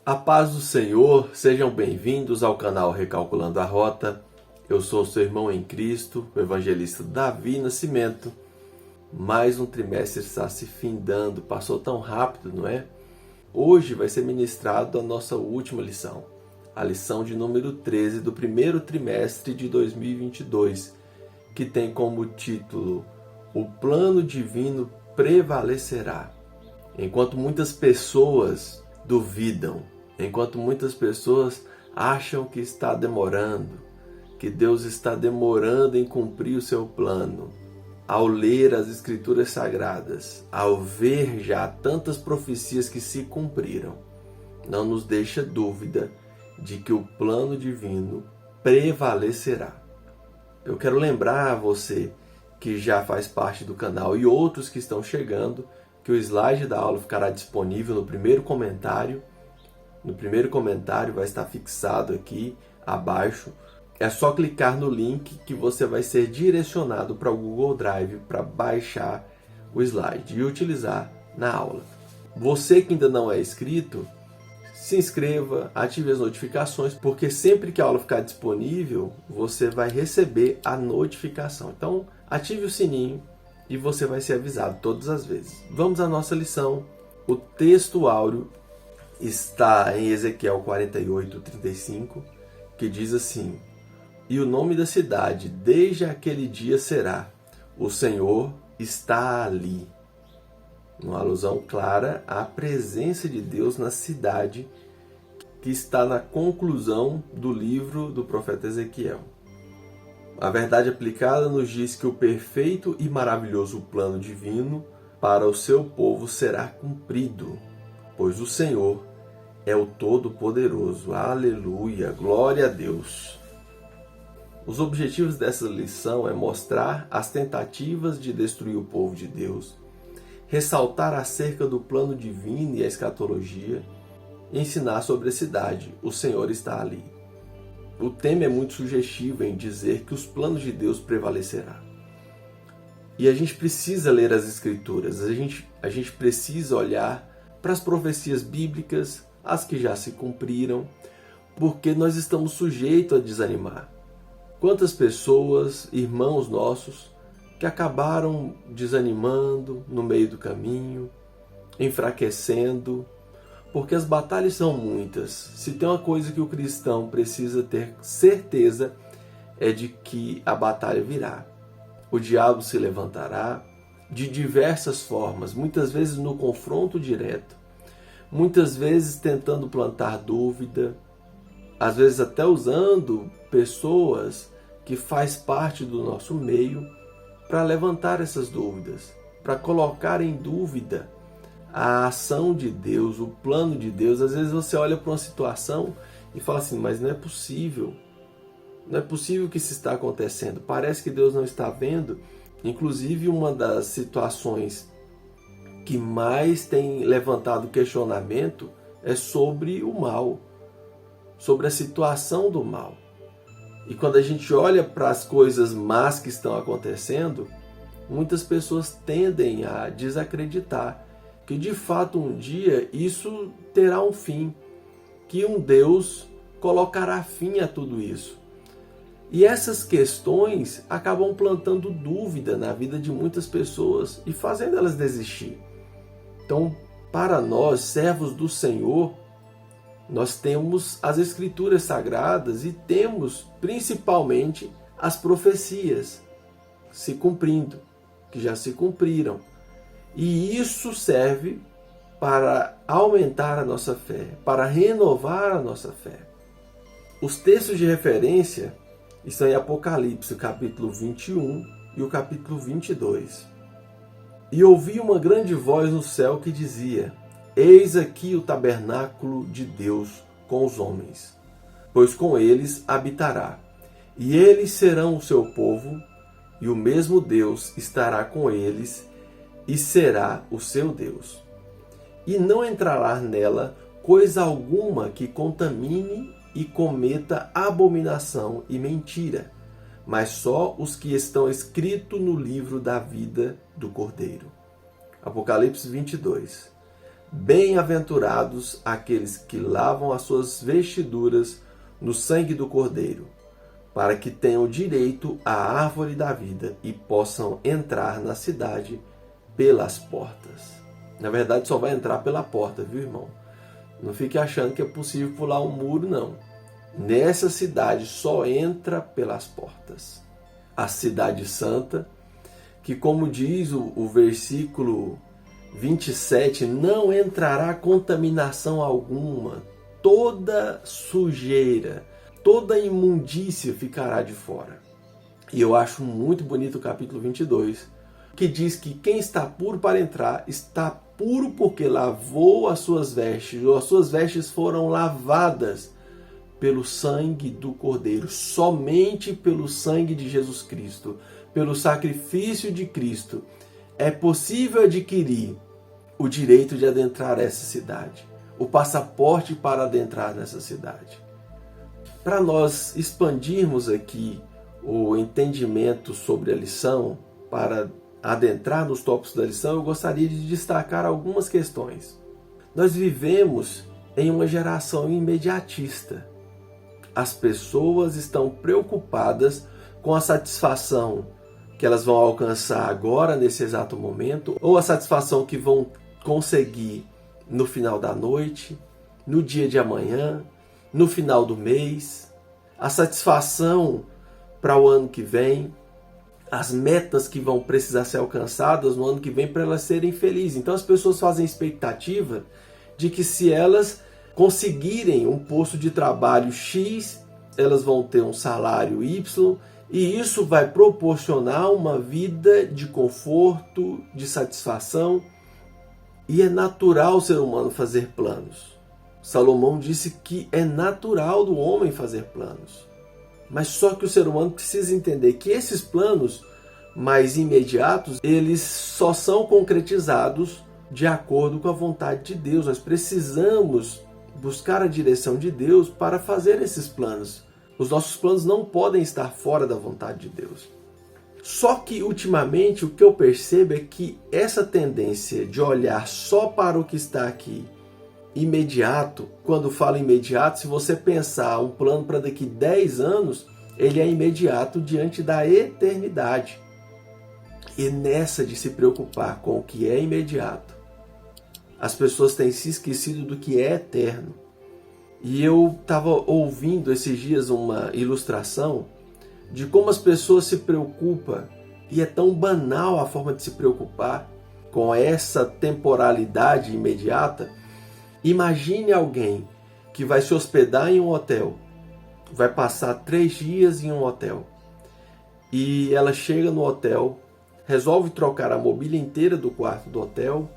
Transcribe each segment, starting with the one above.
A paz do Senhor, sejam bem-vindos ao canal Recalculando a Rota. Eu sou seu irmão em Cristo, o evangelista Davi Nascimento. Mais um trimestre está se findando, passou tão rápido, não é? Hoje vai ser ministrado a nossa última lição, a lição de número 13 do primeiro trimestre de 2022, que tem como título O Plano Divino Prevalecerá. Enquanto muitas pessoas duvidam, enquanto muitas pessoas acham que está demorando, que Deus está demorando em cumprir o seu plano, ao ler as Escrituras Sagradas, ao ver já tantas profecias que se cumpriram, não nos deixa dúvida de que o plano divino prevalecerá. Eu quero lembrar a você que já faz parte do canal e outros que estão chegando, que o slide da aula ficará disponível no primeiro comentário. No primeiro comentário vai estar fixado aqui abaixo. É só clicar no link que você vai ser direcionado para o Google Drive para baixar o slide e utilizar na aula. Você que ainda não é inscrito, se inscreva, ative as notificações, porque sempre que a aula ficar disponível, você vai receber a notificação. Então, ative o sininho e você vai ser avisado todas as vezes. Vamos à nossa lição. O texto áureo está em Ezequiel 48:35, que diz assim: E o nome da cidade desde aquele dia será: O Senhor está ali. Uma alusão clara à presença de Deus na cidade, que está na conclusão do livro do profeta Ezequiel. A verdade aplicada nos diz que o perfeito e maravilhoso plano divino para o seu povo será cumprido, pois o Senhor é o Todo-Poderoso. Aleluia, glória a Deus. Os objetivos dessa lição é mostrar as tentativas de destruir o povo de Deus, ressaltar acerca do plano divino e a escatologia, e ensinar sobre a cidade. O Senhor está ali. O tema é muito sugestivo em dizer que os planos de Deus prevalecerá. E a gente precisa ler as Escrituras, a gente precisa olhar para as profecias bíblicas, as que já se cumpriram, porque nós estamos sujeitos a desanimar. Quantas pessoas, irmãos nossos, que acabaram desanimando no meio do caminho, enfraquecendo, porque as batalhas são muitas. Se tem uma coisa que o cristão precisa ter certeza, é de que a batalha virá. O diabo se levantará de diversas formas, muitas vezes no confronto direto, muitas vezes tentando plantar dúvida, às vezes até usando pessoas que faz parte do nosso meio para levantar essas dúvidas, para colocar em dúvida a ação de Deus, o plano de Deus. Às vezes você olha para uma situação e fala assim, mas não é possível que isso está acontecendo, parece que Deus não está vendo. Inclusive, uma das situações que mais tem levantado questionamento é sobre o mal, sobre a situação do mal. E quando a gente olha para as coisas más que estão acontecendo, muitas pessoas tendem a desacreditar que de fato um dia isso terá um fim, que um Deus colocará fim a tudo isso. E essas questões acabam plantando dúvida na vida de muitas pessoas e fazendo elas desistir. Então, para nós, servos do Senhor, nós temos as Escrituras Sagradas e temos principalmente as profecias se cumprindo, que já se cumpriram. E isso serve para aumentar a nossa fé, para renovar a nossa fé. Os textos de referência estão em Apocalipse, capítulo 21 e o capítulo 22. E ouvi uma grande voz no céu que dizia: Eis aqui o tabernáculo de Deus com os homens, pois com eles habitará, e eles serão o seu povo, e o mesmo Deus estará com eles, e será o seu Deus. E não entrará nela coisa alguma que contamine e cometa abominação e mentira, mas só os que estão escritos no livro da vida do Cordeiro. Apocalipse 22. Bem-aventurados aqueles que lavam as suas vestiduras no sangue do Cordeiro, para que tenham direito à árvore da vida e possam entrar na cidade pelas portas. Na verdade, só vai entrar pela porta, viu, irmão? Não fique achando que é possível pular um muro, não. Nessa cidade só entra pelas portas. A cidade santa, que como diz o versículo 27, não entrará contaminação alguma, toda sujeira, toda imundícia ficará de fora. E eu acho muito bonito o capítulo 22, que diz que quem está puro para entrar, está puro porque lavou as suas vestes, ou as suas vestes foram lavadas pelo sangue do Cordeiro, somente pelo sangue de Jesus Cristo, pelo sacrifício de Cristo, é possível adquirir o direito de adentrar essa cidade, o passaporte para adentrar nessa cidade. Para nós expandirmos aqui o entendimento sobre a lição, para adentrar nos tópicos da lição, eu gostaria de destacar algumas questões. Nós vivemos em uma geração imediatista. As pessoas estão preocupadas com a satisfação que elas vão alcançar agora, nesse exato momento, ou a satisfação que vão conseguir no final da noite, no dia de amanhã, no final do mês, a satisfação para o ano que vem, as metas que vão precisar ser alcançadas no ano que vem para elas serem felizes. Então as pessoas fazem expectativa de que se elas conseguirem um posto de trabalho X, elas vão ter um salário Y, e isso vai proporcionar uma vida de conforto, de satisfação. E é natural o ser humano fazer planos. Salomão disse que é natural do homem fazer planos. Mas só que o ser humano precisa entender que esses planos mais imediatos, eles só são concretizados de acordo com a vontade de Deus. Nós precisamos buscar a direção de Deus para fazer esses planos. Os nossos planos não podem estar fora da vontade de Deus. Só que, ultimamente, o que eu percebo é que essa tendência de olhar só para o que está aqui, imediato, quando falo imediato, se você pensar um plano para daqui 10 anos, ele é imediato diante da eternidade. E nessa de se preocupar com o que é imediato, as pessoas têm se esquecido do que é eterno. E eu estava ouvindo esses dias uma ilustração de como as pessoas se preocupam, e é tão banal a forma de se preocupar com essa temporalidade imediata. Imagine alguém que vai se hospedar em um hotel, vai passar 3 dias em um hotel, e ela chega no hotel, resolve trocar a mobília inteira do quarto do hotel,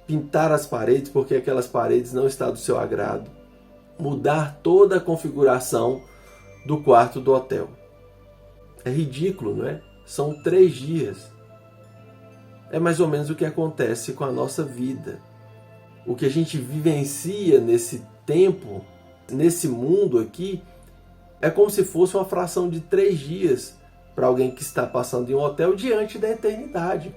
pintar as paredes porque aquelas paredes não estão do seu agrado, mudar toda a configuração do quarto do hotel. É ridículo, não é? São 3 dias. É mais ou menos o que acontece com a nossa vida. O que a gente vivencia nesse tempo, nesse mundo aqui, é como se fosse uma fração de 3 dias para alguém que está passando em um hotel diante da eternidade.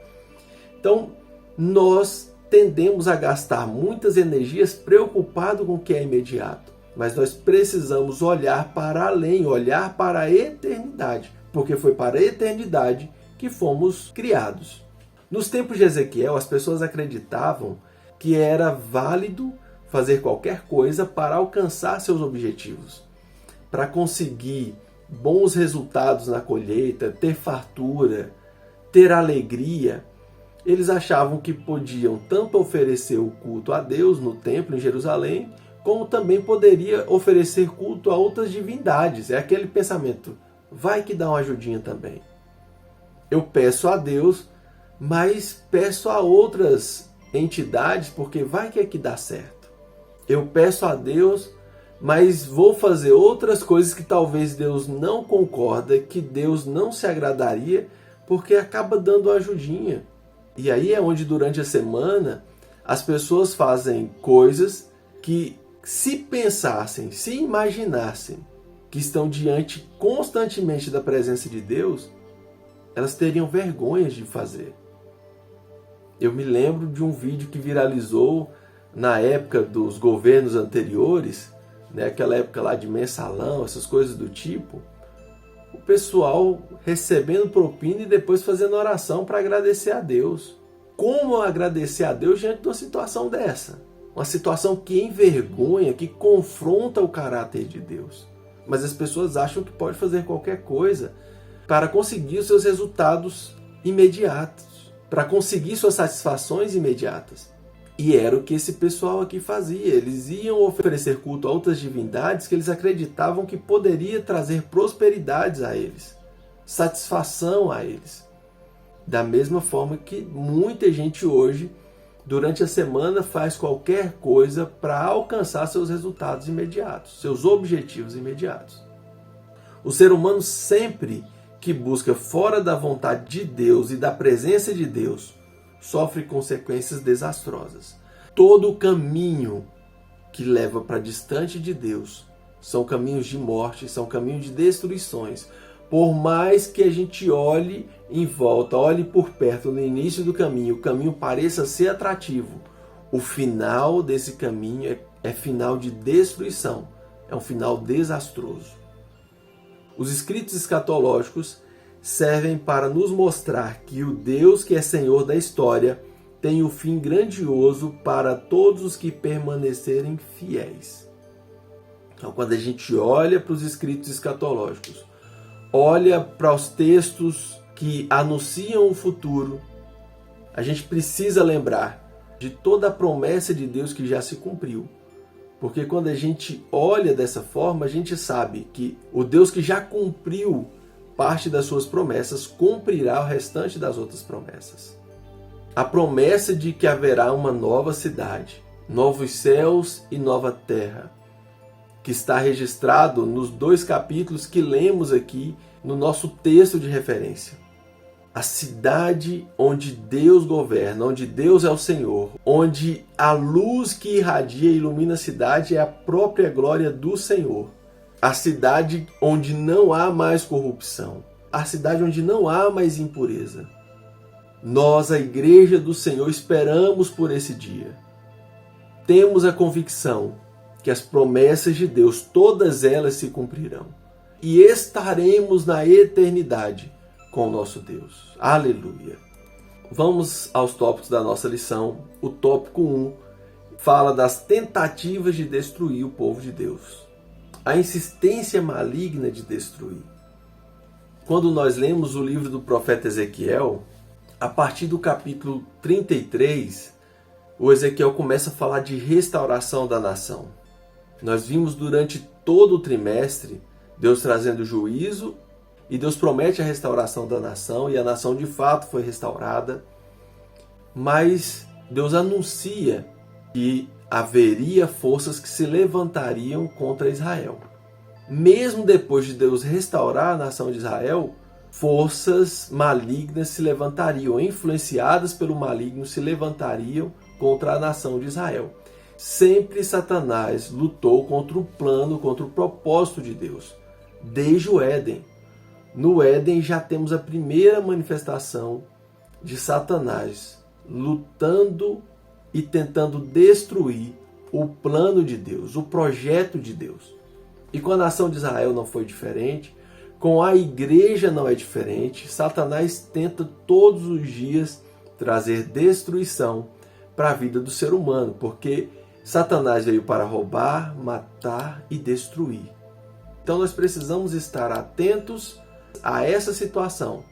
Então, nós tendemos a gastar muitas energias preocupado com o que é imediato. Mas nós precisamos olhar para além, olhar para a eternidade, porque foi para a eternidade que fomos criados. Nos tempos de Ezequiel, as pessoas acreditavam que era válido fazer qualquer coisa para alcançar seus objetivos, para conseguir bons resultados na colheita, ter fartura, ter alegria. Eles achavam que podiam tanto oferecer o culto a Deus no templo em Jerusalém, como também poderia oferecer culto a outras divindades. É aquele pensamento, vai que dá uma ajudinha também. Eu peço a Deus, mas peço a outras entidades, porque vai que aqui dá certo. Eu peço a Deus, mas vou fazer outras coisas que talvez Deus não concorda, que Deus não se agradaria, porque acaba dando uma ajudinha. E aí é onde durante a semana as pessoas fazem coisas que, se pensassem, se imaginassem que estão diante constantemente da presença de Deus, elas teriam vergonha de fazer. Eu me lembro de um vídeo que viralizou na época dos governos anteriores, né, aquela época lá de mensalão, essas coisas do tipo, o pessoal recebendo propina e depois fazendo oração para agradecer a Deus. Como agradecer a Deus diante de uma situação dessa? Uma situação que envergonha, que confronta o caráter de Deus. Mas as pessoas acham que pode fazer qualquer coisa para conseguir os seus resultados imediatos, para conseguir suas satisfações imediatas. E era o que esse pessoal aqui fazia. Eles iam oferecer culto a outras divindades que eles acreditavam que poderia trazer prosperidades a eles, satisfação a eles. Da mesma forma que muita gente hoje, durante a semana, faz qualquer coisa para alcançar seus resultados imediatos, seus objetivos imediatos. O ser humano sempre que busca fora da vontade de Deus e da presença de Deus, sofre consequências desastrosas. Todo o caminho que leva para distante de Deus são caminhos de morte, são caminhos de destruições. Por mais que a gente olhe em volta, olhe por perto no início do caminho, o caminho pareça ser atrativo, o final desse caminho é final de destruição, é um final desastroso. Os escritos escatológicos servem para nos mostrar que o Deus que é Senhor da história tem um fim grandioso para todos os que permanecerem fiéis. Então, quando a gente olha para os escritos escatológicos, olha para os textos que anunciam o futuro, a gente precisa lembrar de toda a promessa de Deus que já se cumpriu. Porque quando a gente olha dessa forma, a gente sabe que o Deus que já cumpriu parte das suas promessas cumprirá o restante das outras promessas. A promessa de que haverá uma nova cidade, novos céus e nova terra, que está registrado nos 2 capítulos que lemos aqui no nosso texto de referência. A cidade onde Deus governa, onde Deus é o Senhor, onde a luz que irradia e ilumina a cidade é a própria glória do Senhor. A cidade onde não há mais corrupção. A cidade onde não há mais impureza. Nós, a Igreja do Senhor, esperamos por esse dia. Temos a convicção que as promessas de Deus, todas elas se cumprirão. E estaremos na eternidade com o nosso Deus. Aleluia! Vamos aos tópicos da nossa lição. O tópico 1 fala das tentativas de destruir o povo de Deus. A insistência maligna de destruir. Quando nós lemos o livro do profeta Ezequiel, a partir do capítulo 33, o Ezequiel começa a falar de restauração da nação. Nós vimos durante todo o trimestre Deus trazendo juízo e Deus promete a restauração da nação e a nação de fato foi restaurada. Mas Deus anuncia que haveria forças que se levantariam contra Israel. Mesmo depois de Deus restaurar a nação de Israel, forças malignas se levantariam, influenciadas pelo maligno, se levantariam contra a nação de Israel. Sempre Satanás lutou contra o plano, contra o propósito de Deus, desde o Éden. No Éden já temos a primeira manifestação de Satanás lutando e tentando destruir o plano de Deus, o projeto de Deus. E com a nação de Israel não foi diferente, com a igreja não é diferente. Satanás tenta todos os dias trazer destruição para a vida do ser humano, porque Satanás veio para roubar, matar e destruir. Então nós precisamos estar atentos a essa situação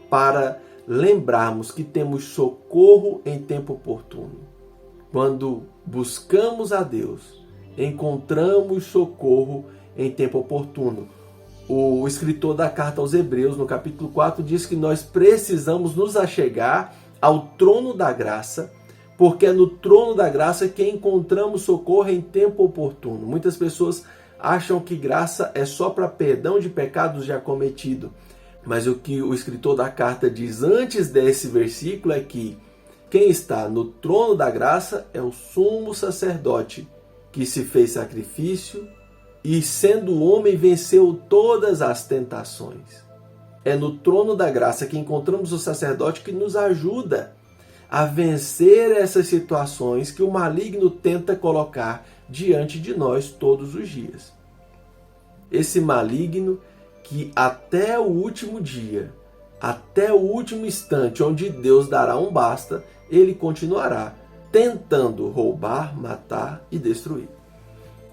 para lembrarmos que temos socorro em tempo oportuno. Quando buscamos a Deus, encontramos socorro em tempo oportuno. O escritor da carta aos Hebreus, no capítulo 4, diz que nós precisamos nos achegar ao trono da graça, porque é no trono da graça que encontramos socorro em tempo oportuno. Muitas pessoas acham que graça é só para perdão de pecados já cometidos. Mas o que o escritor da carta diz antes desse versículo é que quem está no trono da graça é o sumo sacerdote, que se fez sacrifício e, sendo homem, venceu todas as tentações. É no trono da graça que encontramos o sacerdote que nos ajuda a vencer essas situações que o maligno tenta colocar diante de nós todos os dias. Esse maligno que até o último dia, até o último instante onde Deus dará um basta, ele continuará tentando roubar, matar e destruir.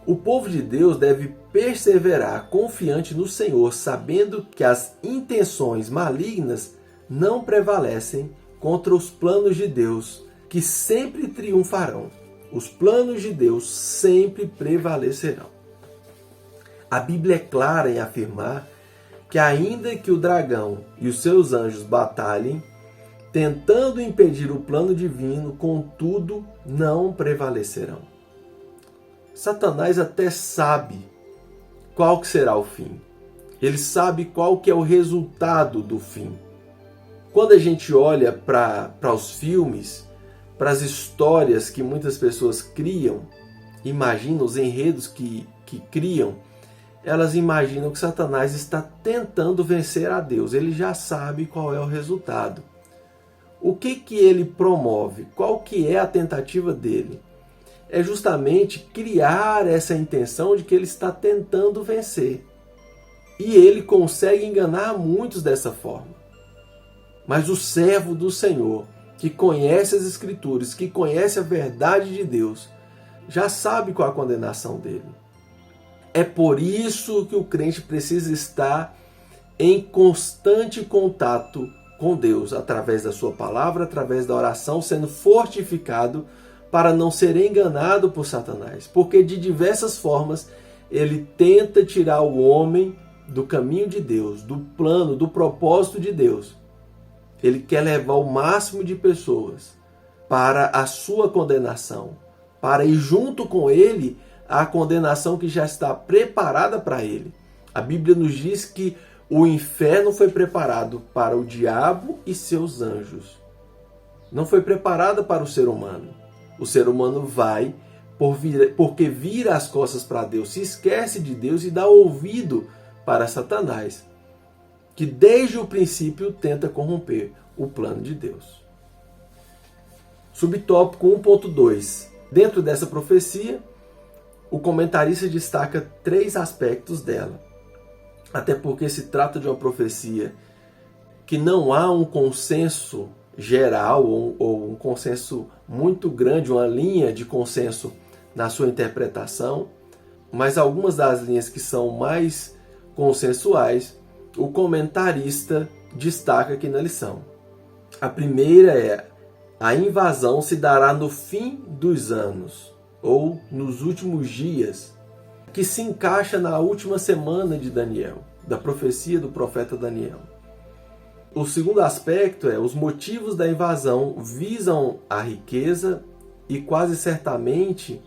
O povo de Deus deve perseverar confiante no Senhor, sabendo que as intenções malignas não prevalecem contra os planos de Deus, que sempre triunfarão. Os planos de Deus sempre prevalecerão. A Bíblia é clara em afirmar que ainda que o dragão e os seus anjos batalhem, tentando impedir o plano divino, contudo, não prevalecerão. Satanás até sabe qual que será o fim. Ele sabe qual que é o resultado do fim. Quando a gente olha para os filmes, para as histórias que muitas pessoas criam, imaginam os enredos que criam, elas imaginam que Satanás está tentando vencer a Deus. Ele já sabe qual é o resultado. O que ele promove? Qual que é a tentativa dele? É justamente criar essa intenção de que ele está tentando vencer. E ele consegue enganar muitos dessa forma. Mas o servo do Senhor, que conhece as Escrituras, que conhece a verdade de Deus, já sabe qual a condenação dele. É por isso que o crente precisa estar em constante contato com Deus, através da sua palavra, através da oração, sendo fortificado para não ser enganado por Satanás. Porque de diversas formas ele tenta tirar o homem do caminho de Deus, do plano, do propósito de Deus. Ele quer levar o máximo de pessoas para a sua condenação, para ir junto com ele à condenação que já está preparada para ele. A Bíblia nos diz que o inferno foi preparado para o diabo e seus anjos. Não foi preparado para o ser humano. O ser humano vai porque vira as costas para Deus, se esquece de Deus e dá ouvido para Satanás, que desde o princípio tenta corromper o plano de Deus. Subtópico 1.2. Dentro dessa profecia, o comentarista destaca 3 aspectos dela. Até porque se trata de uma profecia que não há um consenso geral ou um consenso muito grande, uma linha de consenso na sua interpretação, mas algumas das linhas que são mais consensuais, o comentarista destaca aqui na lição. A primeira é: a invasão se dará no fim dos anos, ou nos últimos dias, que se encaixa na última semana de Daniel, da profecia do profeta Daniel. O segundo aspecto é: os motivos da invasão visam a riqueza e quase certamente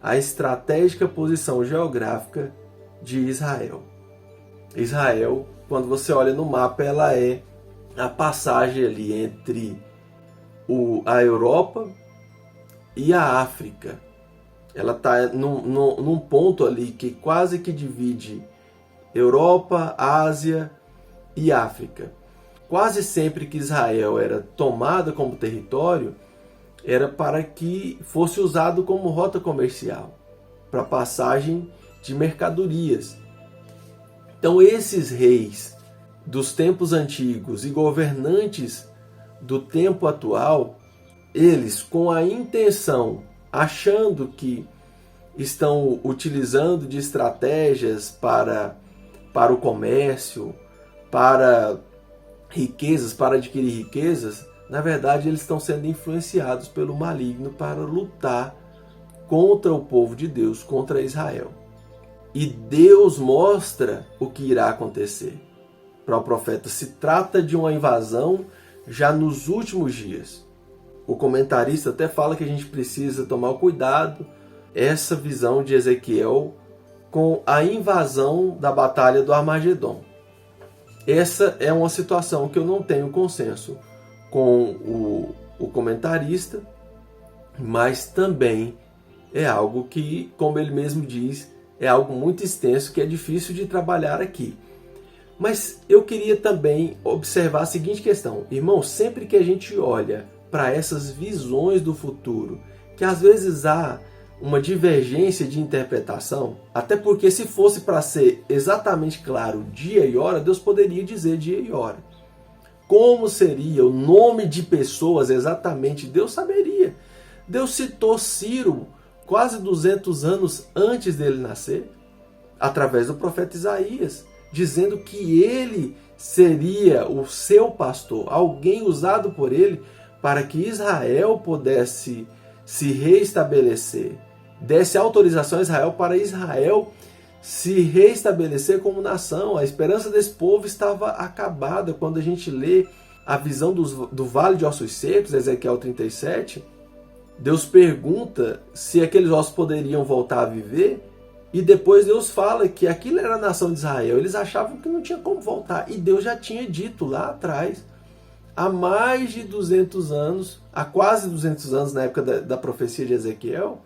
a estratégica posição geográfica de Israel. Israel, quando você olha no mapa, ela é a passagem ali entre a Europa e a África. Ela está num ponto ali que quase que divide Europa, Ásia e África. Quase sempre que Israel era tomada como território, era para que fosse usado como rota comercial, para passagem de mercadorias. Então esses reis dos tempos antigos e governantes do tempo atual, eles com a intenção, achando que estão utilizando de estratégias para o comércio, para riquezas, para adquirir riquezas, na verdade eles estão sendo influenciados pelo maligno para lutar contra o povo de Deus, contra Israel. E Deus mostra o que irá acontecer. Para o profeta, se trata de uma invasão já nos últimos dias. O comentarista até fala que a gente precisa tomar cuidado, essa visão de Ezequiel, com a invasão da batalha do Armagedon. Essa é uma situação que eu não tenho consenso com o comentarista, mas também é algo que, como ele mesmo diz, é algo muito extenso que é difícil de trabalhar aqui. Mas eu queria também observar a seguinte questão. Irmão, sempre que a gente olha para essas visões do futuro, que às vezes há uma divergência de interpretação, até porque se fosse para ser exatamente claro dia e hora, Deus poderia dizer dia e hora. Como seria o nome de pessoas exatamente, Deus saberia. Deus citou Ciro quase 200 anos antes dele nascer, através do profeta Isaías, dizendo que ele seria o seu pastor, alguém usado por ele para que Israel pudesse se reestabelecer, desse autorização a Israel para Israel se reestabelecer como nação. A esperança desse povo estava acabada. Quando a gente lê a visão do Vale de Ossos Secos, Ezequiel 37, Deus pergunta se aqueles ossos poderiam voltar a viver, e depois Deus fala que aquilo era a nação de Israel. Eles achavam que não tinha como voltar, e Deus já tinha dito lá atrás, há mais de 200 anos, há quase 200 anos na época da profecia de Ezequiel,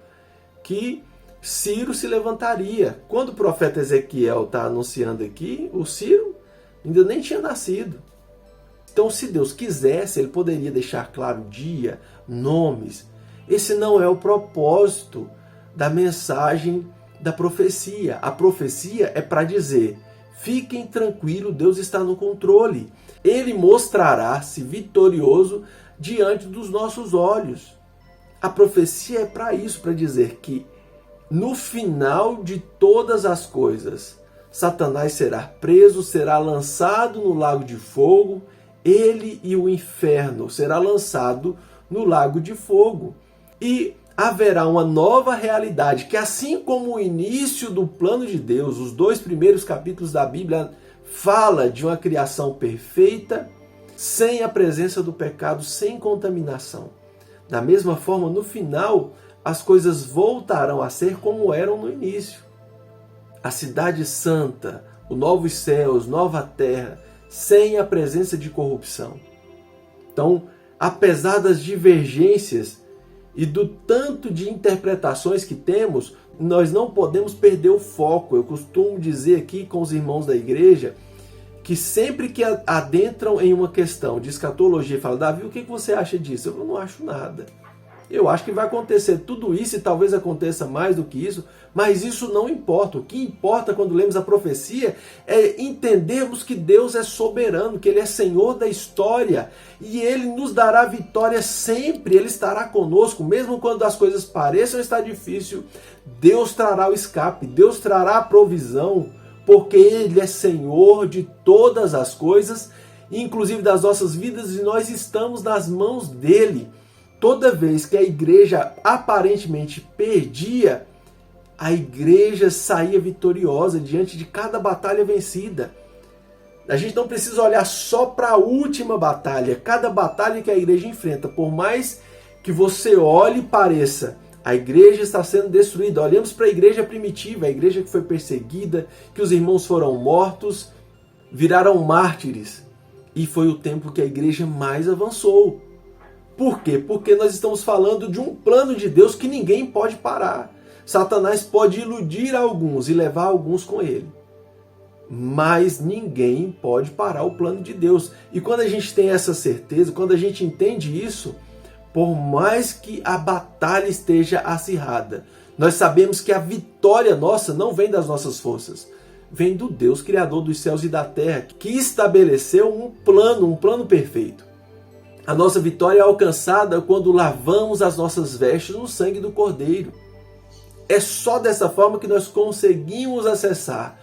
que Ciro se levantaria. Quando o profeta Ezequiel está anunciando aqui, o Ciro ainda nem tinha nascido. Então, se Deus quisesse, ele poderia deixar claro dia, nomes. Esse não é o propósito da mensagem da profecia. A profecia é para dizer: fiquem tranquilos, Deus está no controle. Ele mostrará-se vitorioso diante dos nossos olhos. A profecia é para isso, para dizer que no final de todas as coisas, Satanás será preso, será lançado no lago de fogo, ele e o inferno será lançado no lago de fogo. E haverá uma nova realidade, que assim como o início do plano de Deus, os 2 primeiros capítulos da Bíblia fala de uma criação perfeita, sem a presença do pecado, sem contaminação. Da mesma forma, no final, as coisas voltarão a ser como eram no início. A cidade santa, os novos céus, nova terra, sem a presença de corrupção. Então, apesar das divergências e do tanto de interpretações que temos, nós não podemos perder o foco. Eu costumo dizer aqui com os irmãos da igreja que sempre que adentram em uma questão de escatologia e falam: Davi, o que você acha disso? Eu não acho nada. Eu acho que vai acontecer tudo isso e talvez aconteça mais do que isso, mas isso não importa. O que importa quando lemos a profecia é entendermos que Deus é soberano, que Ele é Senhor da história e Ele nos dará vitória sempre. Ele estará conosco, mesmo quando as coisas pareçam estar difíceis. Deus trará o escape, Deus trará a provisão, porque Ele é Senhor de todas as coisas, inclusive das nossas vidas, e nós estamos nas mãos dEle. Toda vez que a igreja aparentemente perdia, a igreja saía vitoriosa diante de cada batalha vencida. A gente não precisa olhar só para a última batalha. Cada batalha que a igreja enfrenta, por mais que você olhe e pareça, a igreja está sendo destruída. Olhamos para a igreja primitiva, a igreja que foi perseguida, que os irmãos foram mortos, viraram mártires. E foi o tempo que a igreja mais avançou. Por quê? Porque nós estamos falando de um plano de Deus que ninguém pode parar. Satanás pode iludir alguns e levar alguns com ele, mas ninguém pode parar o plano de Deus. E quando a gente tem essa certeza, quando a gente entende isso, por mais que a batalha esteja acirrada, nós sabemos que a vitória nossa não vem das nossas forças, vem do Deus Criador dos céus e da terra, que estabeleceu um plano perfeito. A nossa vitória é alcançada quando lavamos as nossas vestes no sangue do Cordeiro. É só dessa forma que nós conseguimos acessar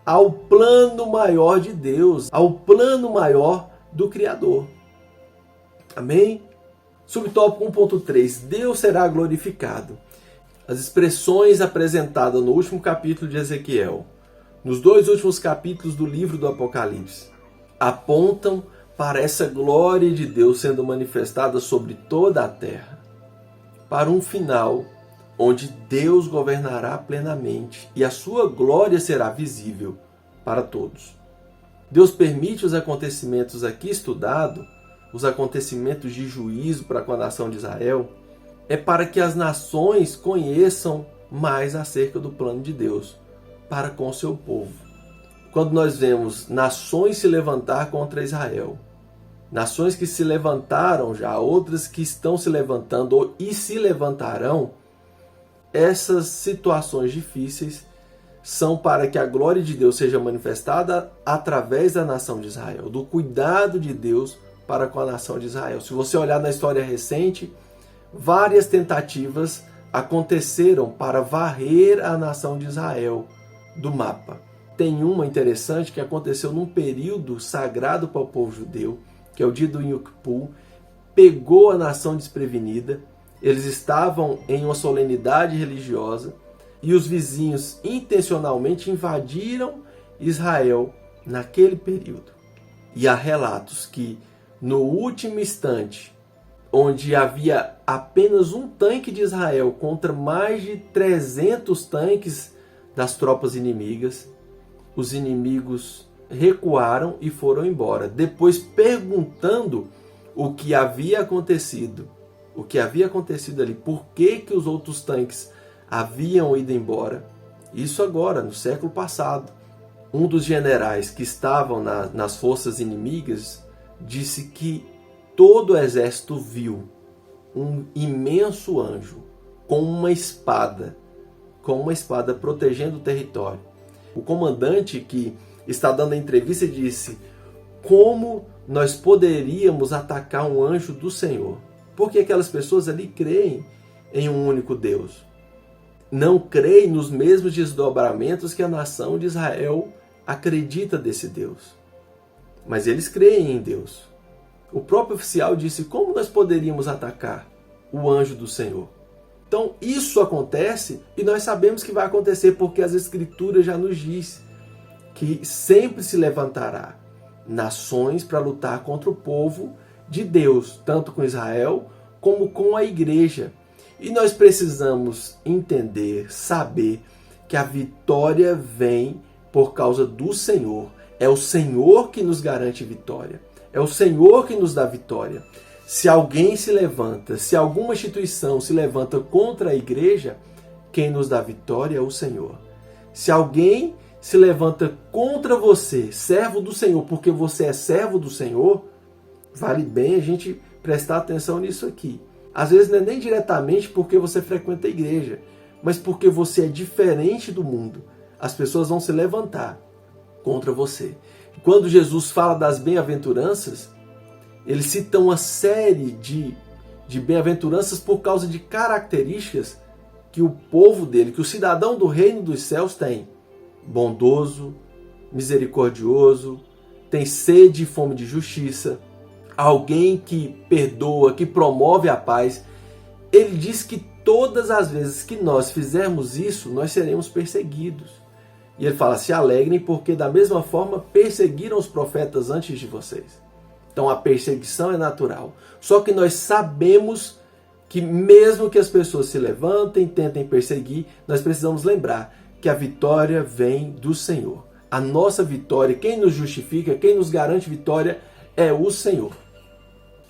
ao plano maior de Deus, ao plano maior do Criador. Amém? Subtópico 1.3. Deus será glorificado. As expressões apresentadas no último capítulo de Ezequiel, nos 2 últimos capítulos do livro do Apocalipse, apontam para essa glória de Deus sendo manifestada sobre toda a terra, para um final onde Deus governará plenamente e a sua glória será visível para todos. Deus permite os acontecimentos aqui estudados, os acontecimentos de juízo para com a nação de Israel, é para que as nações conheçam mais acerca do plano de Deus para com o seu povo. Quando nós vemos nações se levantar contra Israel, nações que se levantaram já, outras que estão se levantando e se levantarão, essas situações difíceis são para que a glória de Deus seja manifestada através da nação de Israel, do cuidado de Deus para com a nação de Israel. Se você olhar na história recente, várias tentativas aconteceram para varrer a nação de Israel do mapa. Tem uma interessante que aconteceu num período sagrado para o povo judeu, que é o dia do Yom Kippur, pegou a nação desprevenida. Eles estavam em uma solenidade religiosa e os vizinhos intencionalmente invadiram Israel naquele período. E há relatos que no último instante, onde havia apenas um tanque de Israel contra mais de 300 tanques das tropas inimigas, os inimigos recuaram e foram embora. Depois, perguntando o que havia acontecido ali, por que os outros tanques haviam ido embora. Isso agora, no século passado. Um dos generais que estavam nas forças inimigas disse que todo o exército viu um imenso anjo com uma espada protegendo o território. O comandante que está dando a entrevista disse: como nós poderíamos atacar um anjo do Senhor? Porque aquelas pessoas ali creem em um único Deus. Não creem nos mesmos desdobramentos que a nação de Israel acredita desse Deus. Mas eles creem em Deus. O próprio oficial disse: como nós poderíamos atacar o anjo do Senhor? Então isso acontece e nós sabemos que vai acontecer porque as Escrituras já nos diz que sempre se levantará nações para lutar contra o povo de Deus, tanto com Israel como com a igreja. E nós precisamos entender, saber que a vitória vem por causa do Senhor. É o Senhor que nos garante vitória. É o Senhor que nos dá vitória. Se alguém se levanta, se alguma instituição se levanta contra a igreja, quem nos dá vitória é o Senhor. Se alguém se levanta contra você, servo do Senhor, porque você é servo do Senhor, vale bem a gente prestar atenção nisso aqui. Às vezes não é nem diretamente porque você frequenta a igreja, mas porque você é diferente do mundo. As pessoas vão se levantar contra você. Quando Jesus fala das bem-aventuranças, ele cita uma série de bem-aventuranças por causa de características que o povo dele, que o cidadão do reino dos céus tem. Bondoso, misericordioso, tem sede e fome de justiça, alguém que perdoa, que promove a paz. Ele diz que todas as vezes que nós fizermos isso, nós seremos perseguidos. E ele fala: se alegrem, porque da mesma forma perseguiram os profetas antes de vocês. Então a perseguição é natural. Só que nós sabemos que mesmo que as pessoas se levantem, tentem perseguir, nós precisamos lembrar que a vitória vem do Senhor. A nossa vitória, quem nos justifica, quem nos garante vitória é o Senhor.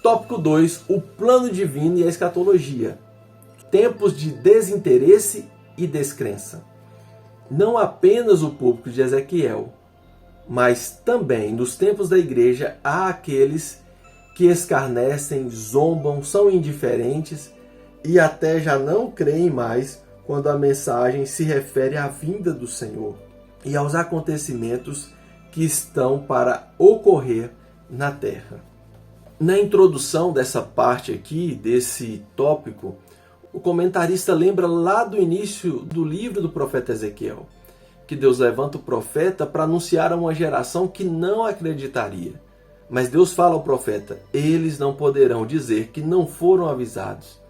Tópico 2, o plano divino e a escatologia. Tempos de desinteresse e descrença. Não apenas o público de Ezequiel, mas também nos tempos da igreja há aqueles que escarnecem, zombam, são indiferentes e até já não creem mais quando a mensagem se refere à vinda do Senhor e aos acontecimentos que estão para ocorrer na terra. Na introdução dessa parte aqui, desse tópico, o comentarista lembra lá do início do livro do profeta Ezequiel, que Deus levanta o profeta para anunciar a uma geração que não acreditaria. Mas Deus fala ao profeta: eles não poderão dizer que não foram avisados,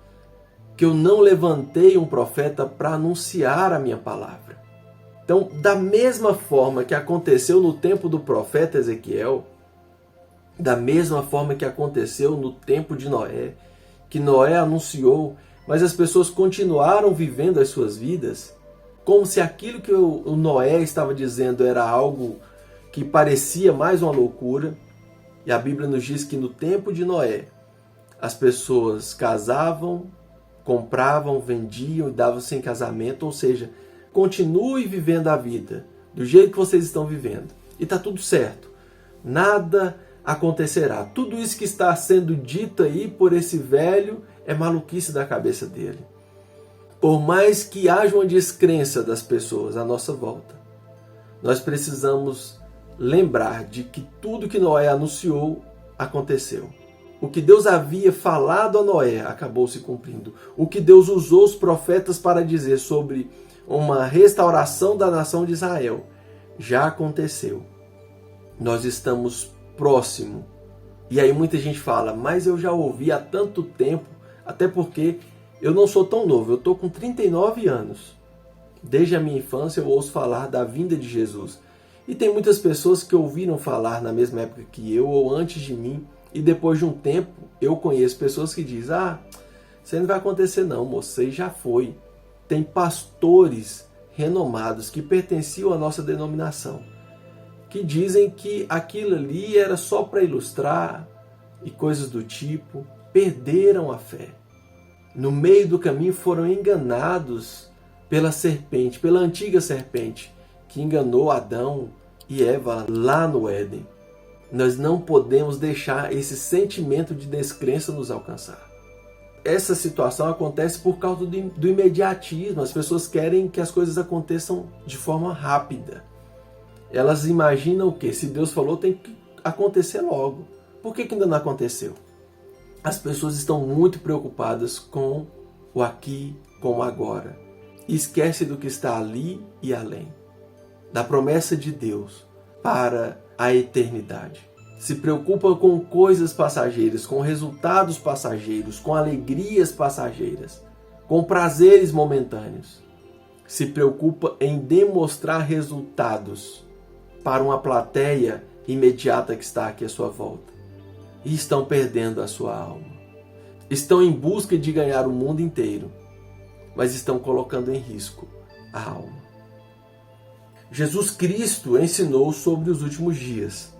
que eu não levantei um profeta para anunciar a minha palavra. Então, da mesma forma que aconteceu no tempo do profeta Ezequiel, da mesma forma que aconteceu no tempo de Noé, que Noé anunciou, mas as pessoas continuaram vivendo as suas vidas, como se aquilo que o Noé estava dizendo era algo que parecia mais uma loucura. E a Bíblia nos diz que no tempo de Noé, as pessoas casavam, compravam, vendiam e davam-se em casamento, ou seja, continue vivendo a vida do jeito que vocês estão vivendo. E está tudo certo. Nada acontecerá. Tudo isso que está sendo dito aí por esse velho é maluquice da cabeça dele. Por mais que haja uma descrença das pessoas à nossa volta, nós precisamos lembrar de que tudo que Noé anunciou aconteceu. O que Deus havia falado a Noé acabou se cumprindo. O que Deus usou os profetas para dizer sobre uma restauração da nação de Israel já aconteceu. Nós estamos próximo. E aí muita gente fala, mas eu já ouvi há tanto tempo, até porque eu não sou tão novo, eu estou com 39 anos. Desde a minha infância eu ouço falar da vinda de Jesus. E tem muitas pessoas que ouviram falar na mesma época que eu ou antes de mim, e depois de um tempo eu conheço pessoas que dizem, isso aí não vai acontecer não, moço, isso aí já foi. Tem pastores renomados que pertenciam à nossa denominação, que dizem que aquilo ali era só para ilustrar e coisas do tipo, perderam a fé. No meio do caminho foram enganados pela serpente, pela antiga serpente, que enganou Adão e Eva lá no Éden. Nós não podemos deixar esse sentimento de descrença nos alcançar. Essa situação acontece por causa do imediatismo. As pessoas querem que as coisas aconteçam de forma rápida. Elas imaginam o quê? Se Deus falou, tem que acontecer logo. Por que ainda não aconteceu? As pessoas estão muito preocupadas com o aqui, com o agora. E esquecem do que está ali e além. Da promessa de Deus para a eternidade. Se preocupam com coisas passageiras, com resultados passageiros, com alegrias passageiras, com prazeres momentâneos. Se preocupa em demonstrar resultados para uma plateia imediata que está aqui à sua volta. E estão perdendo a sua alma. Estão em busca de ganhar o mundo inteiro, mas estão colocando em risco a alma. Jesus Cristo ensinou sobre os últimos dias.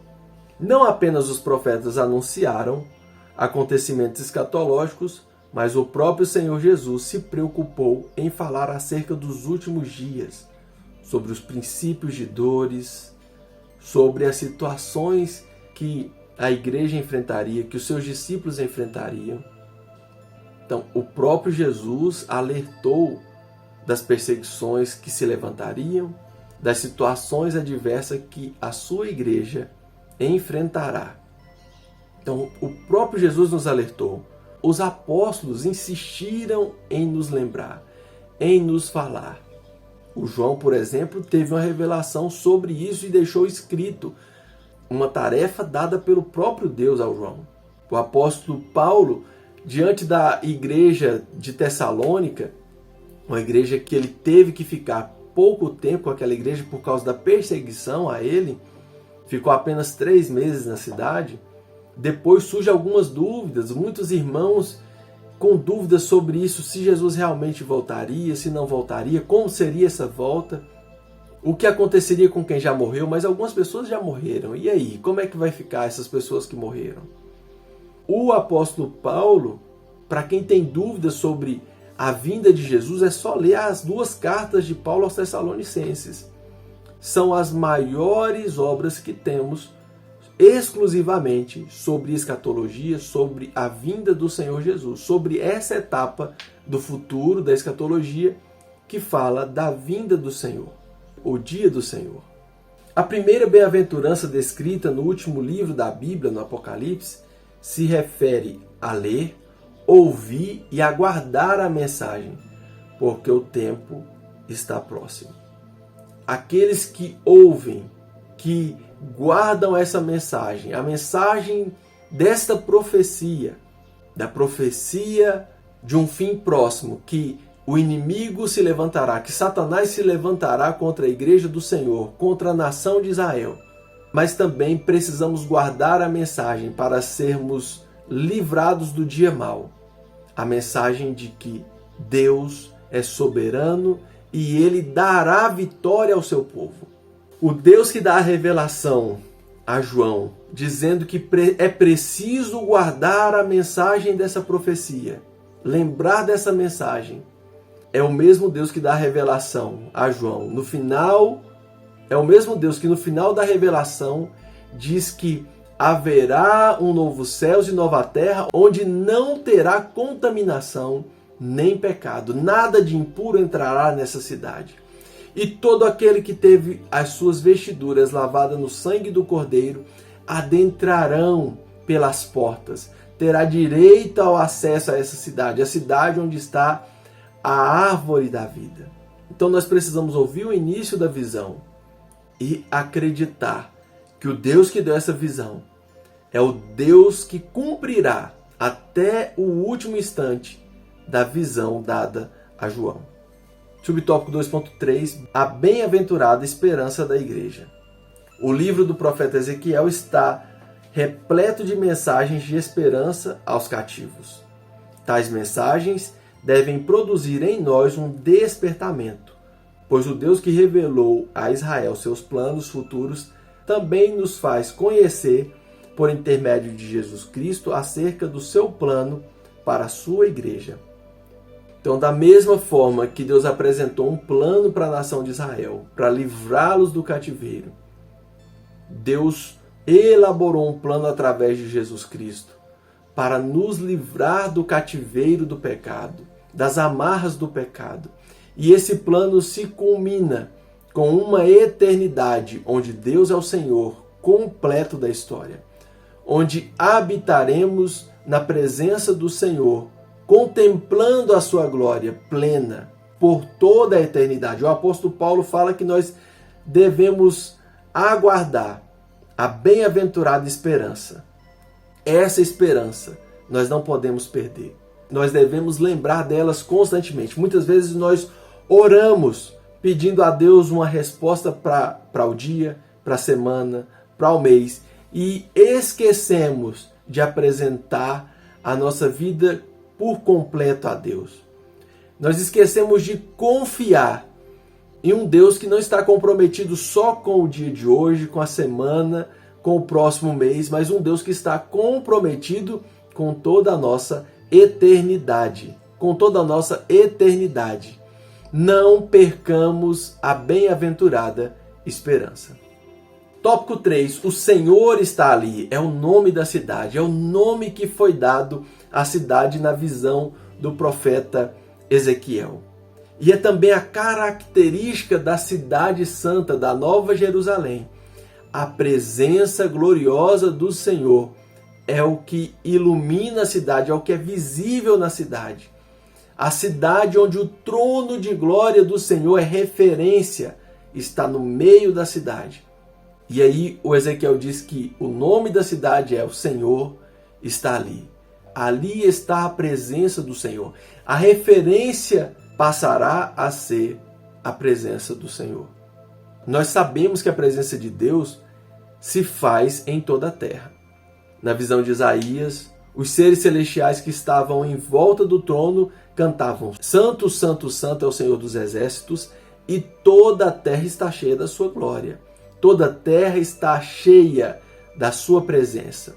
Não apenas os profetas anunciaram acontecimentos escatológicos, mas o próprio Senhor Jesus se preocupou em falar acerca dos últimos dias, sobre os princípios de dores, sobre as situações que a igreja enfrentaria, que os seus discípulos enfrentariam. Então, o próprio Jesus alertou das perseguições que se levantariam, das situações adversas que a sua igreja enfrentará. Então, o próprio Jesus nos alertou. Os apóstolos insistiram em nos lembrar, em nos falar. O João, por exemplo, teve uma revelação sobre isso e deixou escrito uma tarefa dada pelo próprio Deus ao João. O apóstolo Paulo, diante da igreja de Tessalônica, uma igreja que ele teve que ficar pouco tempo com aquela igreja por causa da perseguição a ele, ficou apenas 3 meses na cidade. Depois surgem algumas dúvidas, muitos irmãos com dúvidas sobre isso, se Jesus realmente voltaria, se não voltaria, como seria essa volta, o que aconteceria com quem já morreu, mas algumas pessoas já morreram. E aí, como é que vai ficar essas pessoas que morreram? O apóstolo Paulo, para quem tem dúvidas sobre a vinda de Jesus, é só ler as 2 cartas de Paulo aos Tessalonicenses. São as maiores obras que temos exclusivamente sobre escatologia, sobre a vinda do Senhor Jesus, sobre essa etapa do futuro da escatologia que fala da vinda do Senhor, o dia do Senhor. A primeira bem-aventurança descrita no último livro da Bíblia, no Apocalipse, se refere a ler, ouvir e aguardar a mensagem, porque o tempo está próximo. Aqueles que ouvem, que guardam essa mensagem, a mensagem desta profecia, da profecia de um fim próximo, que o inimigo se levantará, que Satanás se levantará contra a igreja do Senhor, contra a nação de Israel. Mas também precisamos guardar a mensagem para sermos livrados do dia mau. A mensagem de que Deus é soberano e Ele dará vitória ao seu povo. O Deus que dá a revelação a João, dizendo que é preciso guardar a mensagem dessa profecia, lembrar dessa mensagem, é o mesmo Deus que dá a revelação a João. No final, é o mesmo Deus que no final da revelação diz que haverá um novo céu e nova terra, onde não terá contaminação nem pecado. Nada de impuro entrará nessa cidade. E todo aquele que teve as suas vestiduras lavadas no sangue do Cordeiro adentrarão pelas portas. Terá direito ao acesso a essa cidade, a cidade onde está a árvore da vida. Então nós precisamos ouvir o início da visão e acreditar que o Deus que deu essa visão é o Deus que cumprirá até o último instante da visão dada a João. Subtópico 2.3, a bem-aventurada esperança da igreja. O livro do profeta Ezequiel está repleto de mensagens de esperança aos cativos. Tais mensagens devem produzir em nós um despertamento, pois o Deus que revelou a Israel seus planos futuros também nos faz conhecer, por intermédio de Jesus Cristo, acerca do seu plano para a sua igreja. Então, da mesma forma que Deus apresentou um plano para a nação de Israel, para livrá-los do cativeiro, Deus elaborou um plano através de Jesus Cristo para nos livrar do cativeiro do pecado, das amarras do pecado. E esse plano se culmina com uma eternidade onde Deus é o Senhor completo da história, onde habitaremos na presença do Senhor, contemplando a sua glória plena por toda a eternidade. O apóstolo Paulo fala que nós devemos aguardar a bem-aventurada esperança. Essa esperança nós não podemos perder. Nós devemos lembrar delas constantemente. Muitas vezes nós oramos pedindo a Deus uma resposta para o dia, para a semana, para o mês, e esquecemos de apresentar a nossa vida por completo a Deus. Nós esquecemos de confiar em um Deus que não está comprometido só com o dia de hoje, com a semana, com o próximo mês, mas um Deus que está comprometido com toda a nossa eternidade. Com toda a nossa eternidade. Não percamos a bem-aventurada esperança. Tópico 3. O Senhor está ali. É o nome da cidade. É o nome que foi dado à cidade na visão do profeta Ezequiel. E é também a característica da cidade santa, da Nova Jerusalém. A presença gloriosa do Senhor é o que ilumina a cidade, é o que é visível na cidade. A cidade onde o trono de glória do Senhor é referência, está no meio da cidade. E aí o Ezequiel diz que o nome da cidade é o Senhor está ali. Ali está a presença do Senhor. A referência passará a ser a presença do Senhor. Nós sabemos que a presença de Deus se faz em toda a terra. Na visão de Isaías, os seres celestiais que estavam em volta do trono cantavam: Santo, Santo, Santo é o Senhor dos exércitos, e toda a terra está cheia da sua glória. Toda a terra está cheia da sua presença.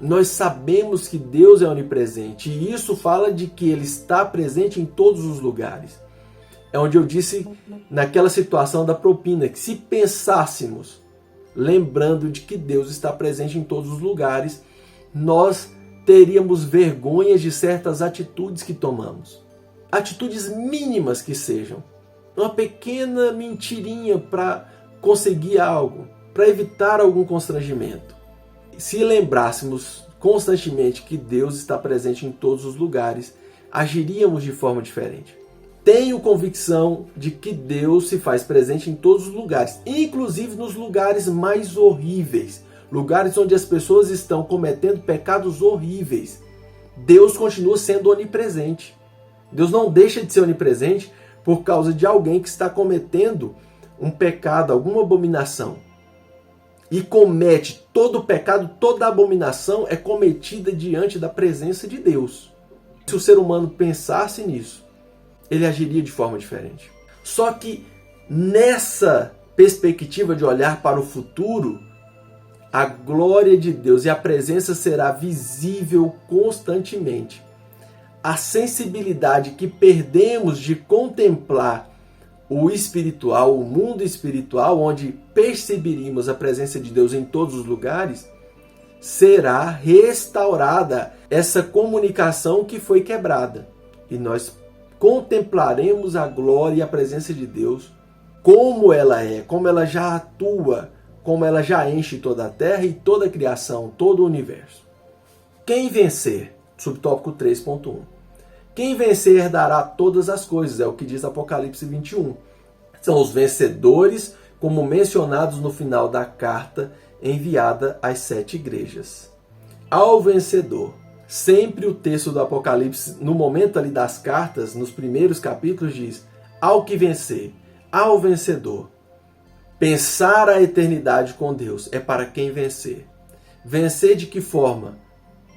Nós sabemos que Deus é onipresente, e isso fala de que Ele está presente em todos os lugares. É onde eu disse naquela situação da propina, que se pensássemos, lembrando de que Deus está presente em todos os lugares, nós teríamos vergonha de certas atitudes que tomamos. Atitudes mínimas que sejam. Uma pequena mentirinha para conseguir algo, para evitar algum constrangimento. Se lembrássemos constantemente que Deus está presente em todos os lugares, agiríamos de forma diferente. Tenho convicção de que Deus se faz presente em todos os lugares, inclusive nos lugares mais horríveis, lugares onde as pessoas estão cometendo pecados horríveis. Deus continua sendo onipresente. Deus não deixa de ser onipresente por causa de alguém que está cometendo um pecado, alguma abominação. E comete todo pecado, toda abominação é cometida diante da presença de Deus. Se o ser humano pensasse nisso, ele agiria de forma diferente. Só que nessa perspectiva de olhar para o futuro, a glória de Deus e a presença será visível constantemente. A sensibilidade que perdemos de contemplar o espiritual, o mundo espiritual, onde perceberíamos a presença de Deus em todos os lugares, será restaurada essa comunicação que foi quebrada. E nós contemplaremos a glória e a presença de Deus, como ela é, como ela já atua, como ela já enche toda a terra e toda a criação, todo o universo. Quem vencer, subtópico 3.1. Quem vencer herdará todas as coisas, é o que diz Apocalipse 21. São os vencedores, como mencionados no final da carta enviada às 7 igrejas. Ao vencedor. Sempre o texto do Apocalipse, no momento ali das cartas, nos primeiros capítulos, diz: ao que vencer, ao vencedor. Pensar a eternidade com Deus é para quem vencer. Vencer de que forma?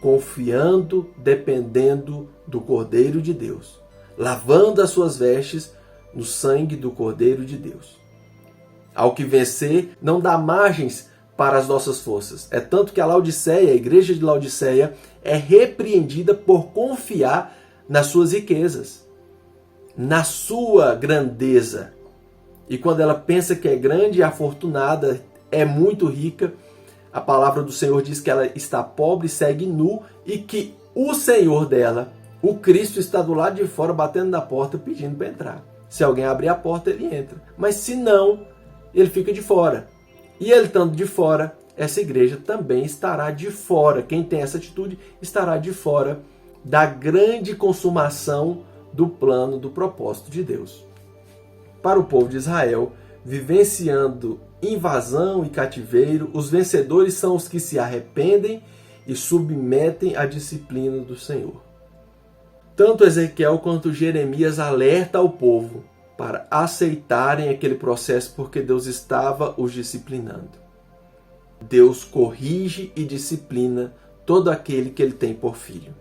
Confiando, dependendo do Cordeiro de Deus, lavando as suas vestes no sangue do Cordeiro de Deus. Ao que vencer, não dá margens para as nossas forças. É tanto que a Laodiceia, a igreja de Laodiceia, é repreendida por confiar nas suas riquezas, na sua grandeza. E quando ela pensa que é grande e afortunada, é muito rica, a palavra do Senhor diz que ela está pobre, segue nu, e que o Senhor dela, o Cristo, está do lado de fora, batendo na porta, pedindo para entrar. Se alguém abrir a porta, ele entra. Mas se não, ele fica de fora. E ele estando de fora, essa igreja também estará de fora. Quem tem essa atitude estará de fora da grande consumação do plano, do propósito de Deus. Para o povo de Israel, vivenciando invasão e cativeiro, os vencedores são os que se arrependem e submetem à disciplina do Senhor. Tanto Ezequiel quanto Jeremias alerta ao povo para aceitarem aquele processo, porque Deus estava os disciplinando. Deus corrige e disciplina todo aquele que ele tem por filho.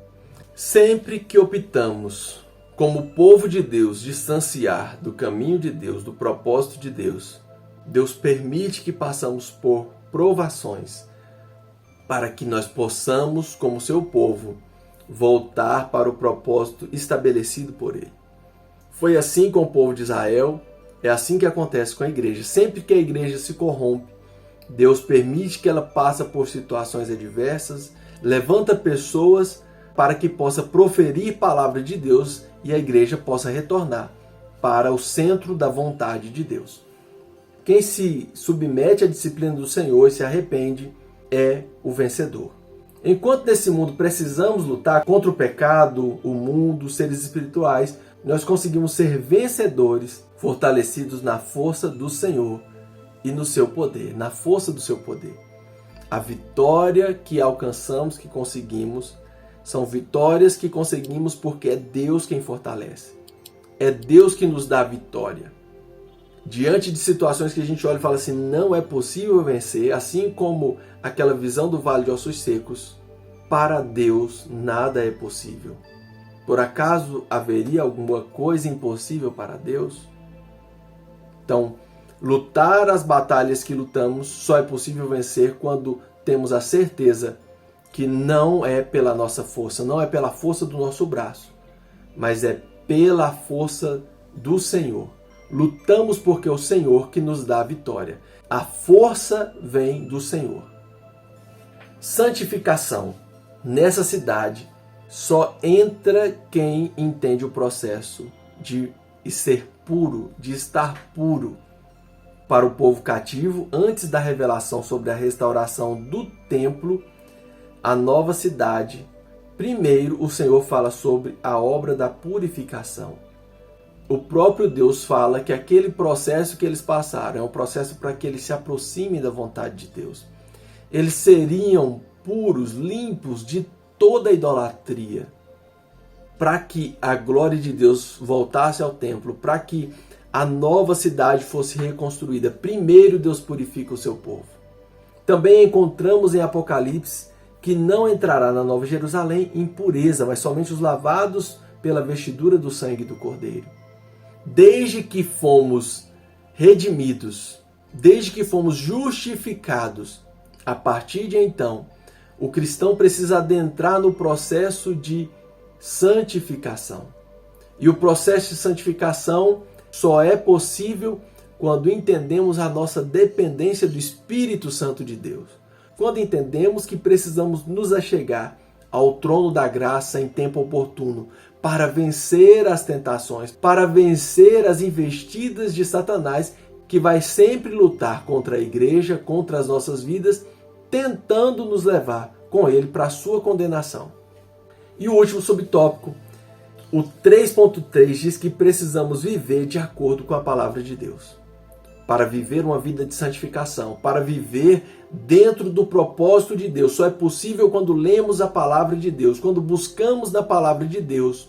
Sempre que optamos, como povo de Deus, distanciar do caminho de Deus, do propósito de Deus, Deus permite que passamos por provações para que nós possamos, como seu povo, voltar para o propósito estabelecido por ele. Foi assim com o povo de Israel, é assim que acontece com a igreja. Sempre que a igreja se corrompe, Deus permite que ela passe por situações adversas, levanta pessoas para que possa proferir palavra de Deus e a igreja possa retornar para o centro da vontade de Deus. Quem se submete à disciplina do Senhor e se arrepende é o vencedor. Enquanto nesse mundo precisamos lutar contra o pecado, o mundo, os seres espirituais, nós conseguimos ser vencedores, fortalecidos na força do Senhor e no seu poder, na força do seu poder. A vitória que alcançamos, que conseguimos, são vitórias que conseguimos porque é Deus quem fortalece. É Deus que nos dá a vitória. Diante de situações que a gente olha e fala assim, não é possível vencer, assim como aquela visão do Vale de Ossos Secos, para Deus nada é possível. Por acaso haveria alguma coisa impossível para Deus? Então, lutar as batalhas que lutamos só é possível vencer quando temos a certeza que não é pela nossa força, não é pela força do nosso braço, mas é pela força do Senhor. Lutamos porque é o Senhor que nos dá a vitória. A força vem do Senhor. Santificação. Nessa cidade, só entra quem entende o processo de ser puro, de estar puro. Para o povo cativo, antes da revelação sobre a restauração do templo, a nova cidade, primeiro o Senhor fala sobre a obra da purificação. O próprio Deus fala que aquele processo que eles passaram é um processo para que eles se aproximem da vontade de Deus. Eles seriam puros, limpos de toda a idolatria, para que a glória de Deus voltasse ao templo, para que a nova cidade fosse reconstruída. Primeiro Deus purifica o seu povo. Também encontramos em Apocalipse que não entrará na Nova Jerusalém impureza, mas somente os lavados pela vestidura do sangue do Cordeiro. Desde que fomos redimidos, desde que fomos justificados, a partir de então, o cristão precisa adentrar no processo de santificação. E o processo de santificação só é possível quando entendemos a nossa dependência do Espírito Santo de Deus. quando entendemos que precisamos nos achegar ao trono da graça em tempo oportuno para vencer as tentações, para vencer as investidas de Satanás, que vai sempre lutar contra a igreja, contra as nossas vidas, tentando nos levar com ele para a sua condenação. E o último subtópico, o 3.3, diz que precisamos viver de acordo com a palavra de Deus. Para viver uma vida de santificação, para viver dentro do propósito de Deus. Só é possível quando lemos a palavra de Deus, quando buscamos na palavra de Deus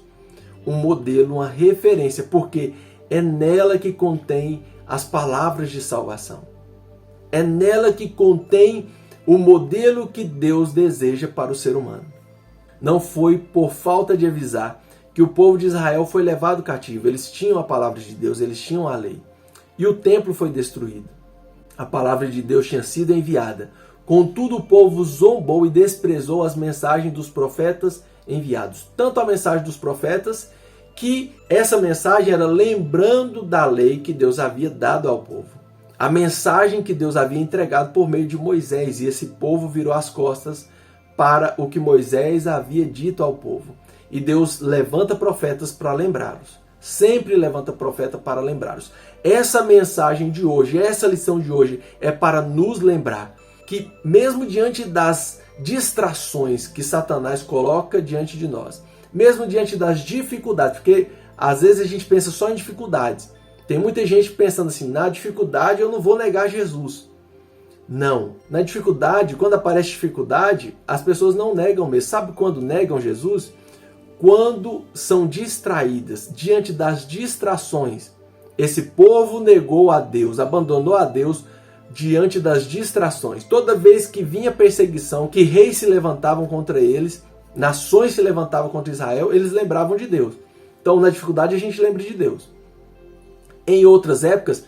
um modelo, uma referência, porque é nela que contém as palavras de salvação. É nela que contém o modelo que Deus deseja para o ser humano. Não foi por falta de avisar que o povo de Israel foi levado cativo. Eles tinham a palavra de Deus, eles tinham a lei. E o templo foi destruído. A palavra de Deus tinha sido enviada. Contudo, o povo zombou e desprezou as mensagens dos profetas enviados. Tanto a mensagem dos profetas, que essa mensagem era lembrando da lei que Deus havia dado ao povo. A mensagem que Deus havia entregado por meio de Moisés. E esse povo virou as costas para o que Moisés havia dito ao povo. E Deus levanta profetas para lembrá-los. Sempre levanta profeta para lembrá-los. Essa mensagem de hoje, essa lição de hoje é para nos lembrar que mesmo diante das distrações que Satanás coloca diante de nós, mesmo diante das dificuldades, porque às vezes a gente pensa só em dificuldades. Tem muita gente pensando assim, na dificuldade eu não vou negar Jesus. Não, na dificuldade, quando aparece dificuldade, as pessoas não negam mesmo. Sabe quando negam Jesus? Quando são distraídas, diante das distrações. Esse povo negou a Deus, abandonou a Deus diante das distrações. Toda vez que vinha perseguição, que reis se levantavam contra eles, nações se levantavam contra Israel, eles lembravam de Deus. Então, na dificuldade, a gente lembra de Deus. Em outras épocas,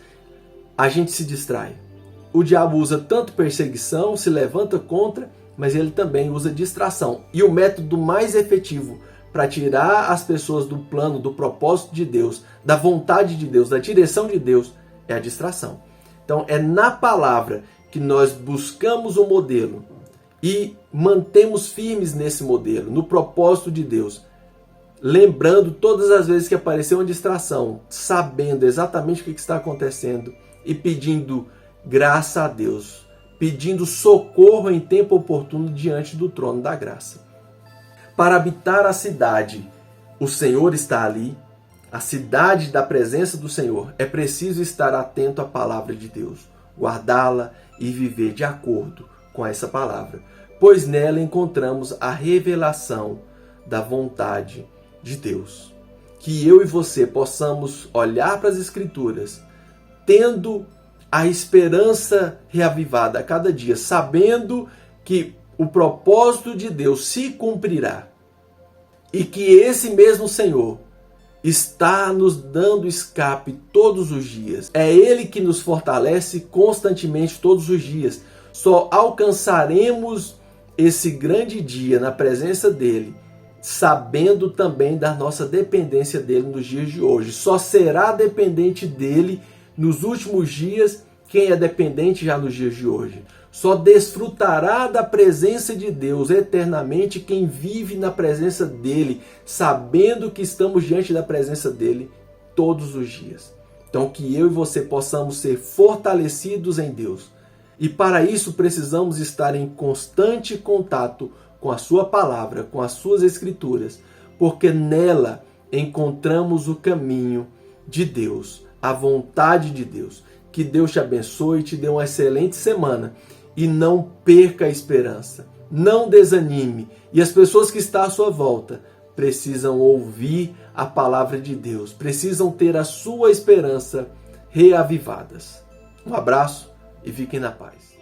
a gente se distrai. O diabo usa tanto perseguição, se levanta contra, mas ele também usa distração. E o método mais efetivo para tirar as pessoas do plano, do propósito de Deus, da vontade de Deus, da direção de Deus, é a distração. Então, é na palavra que nós buscamos o modelo e mantemos firmes nesse modelo, no propósito de Deus, lembrando todas as vezes que apareceu uma distração, sabendo exatamente o que está acontecendo e pedindo graça a Deus, pedindo socorro em tempo oportuno diante do trono da graça. Para habitar a cidade, o Senhor está ali, a cidade da presença do Senhor, é preciso estar atento à palavra de Deus, guardá-la e viver de acordo com essa palavra, pois nela encontramos a revelação da vontade de Deus. Que eu e você possamos olhar para as Escrituras, tendo a esperança reavivada a cada dia, sabendo que o propósito de Deus se cumprirá e que esse mesmo Senhor está nos dando escape todos os dias. É Ele que nos fortalece constantemente todos os dias. Só alcançaremos esse grande dia na presença dEle, sabendo também da nossa dependência dEle nos dias de hoje. Só será dependente dEle nos últimos dias quem é dependente já nos dias de hoje. Só desfrutará da presença de Deus eternamente quem vive na presença dEle, sabendo que estamos diante da presença dEle todos os dias. Então, que eu e você possamos ser fortalecidos em Deus. E para isso precisamos estar em constante contato com a sua palavra, com as suas Escrituras, porque nela encontramos o caminho de Deus, a vontade de Deus. Que Deus te abençoe e te dê uma excelente semana. E não perca a esperança, não desanime. E as pessoas que estão à sua volta precisam ouvir a palavra de Deus, precisam ter a sua esperança reavivadas. Um abraço e fiquem na paz.